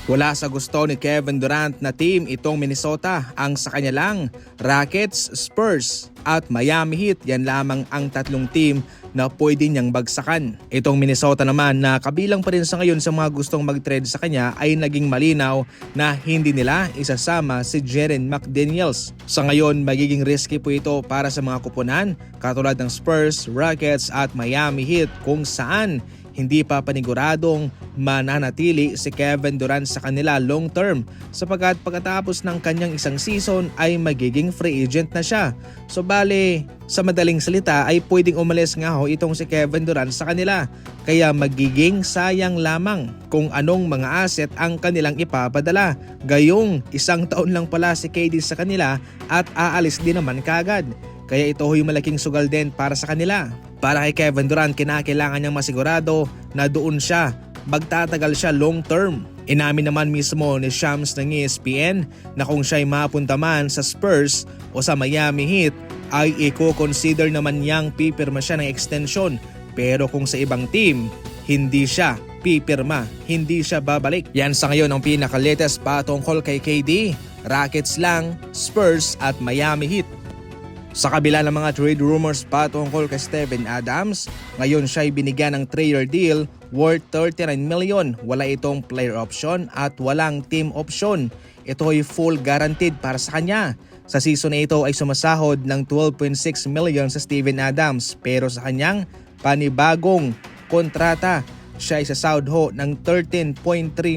Wala sa gusto ni Kevin Durant na team itong Minnesota. Ang sa kanya lang, Rockets, Spurs at Miami Heat, yan lamang ang tatlong team na pwede niyang bagsakan. Itong Minnesota naman na kabilang pa rin sa ngayon sa mga gustong mag-trade sa kanya ay naging malinaw na hindi nila isasama si Jaren McDaniels. Sa ngayon, magiging risky po ito para sa mga kupunan katulad ng Spurs, Rockets at Miami Heat kung saan hindi pa paniguradong mananatili si Kevin Durant sa kanila long term sapagkat pagkatapos ng kanyang isang season ay magiging free agent na siya. So bale, sa madaling salita ay pwedeng umalis nga ho itong si Kevin Durant sa kanila. Kaya magiging sayang lamang kung anong mga asset ang kanilang ipapadala. Gayong isang taon lang pala si KD sa kanila at aalis din naman kagad. Kaya ito yung malaking sugal din para sa kanila. Para kay Kevin Durant, kinakailangan niyang masigurado na doon siya, magtatagal siya long term. Inamin naman mismo ni Shams ng ESPN na kung siya'y mapunta man sa Spurs o sa Miami Heat ay i-consider naman niyang pipirma siya ng extension. Pero kung sa ibang team, hindi siya pipirma, hindi siya babalik. Yan sa ngayon ang pinaka-latest patungkol kay KD, Rockets lang, Spurs at Miami Heat. Sa kabila ng mga trade rumors patungkol kay Steven Adams, ngayon siya'y binigyan ng 3-year deal worth $39 million. Wala itong player option at walang team option. Ito ay full guaranteed para sa kanya. Sa season na ito ay sumasahod ng $12.6 million sa Steven Adams, pero sa kanyang panibagong kontrata, siya ay sasahod ho ng $13.3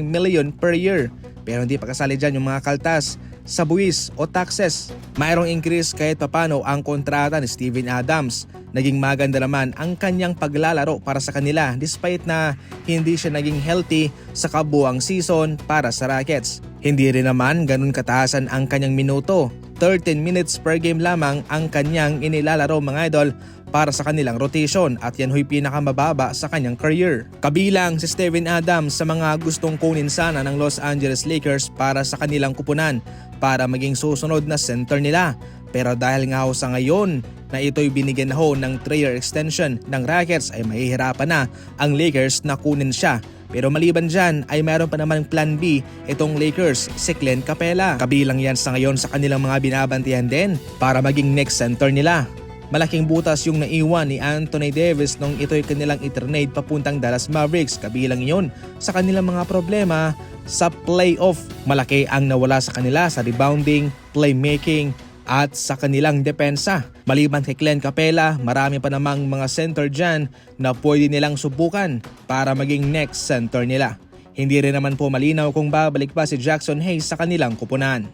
million per year. Pero hindi pa kasali dyan yung mga kaltas sa buwis o taxes. Mayroong increase kahit papano ang kontrata ni Steven Adams. Naging maganda naman ang kanyang paglalaro para sa kanila despite na hindi siya naging healthy sa kabuang season para sa Rockets. Hindi rin naman ganun kataasan ang kanyang minuto. 13 minutes per game lamang ang kanyang inilalaro mga idol para sa kanilang rotation at yan ho'y pinakamababa sa kanyang career. Kabilang si Steven Adams sa mga gustong kunin sana ng Los Angeles Lakers para sa kanilang kupunan para maging susunod na center nila. Pero dahil nga ho sa ngayon na ito'y binigyan na ho ng 3-year extension ng Rockets ay mahihirapan na ang Lakers na kunin siya. Pero maliban dyan ay mayroon pa naman plan B itong Lakers, si Clint Capela. Kabilang yan sa ngayon sa kanilang mga binabantihan din para maging next center nila. Malaking butas yung naiwan ni Anthony Davis nung ito'y kanilang i-trade papuntang Dallas Mavericks. Kabilang yon sa kanilang mga problema sa playoff. Malaki ang nawala sa kanila sa rebounding, playmaking at sa kanilang depensa. Maliban kay Clint Capela, marami pa namang mga center dyan na pwede nilang subukan para maging next center nila. Hindi rin naman po malinaw kung babalik pa si Jackson Hayes sa kanilang kupunan.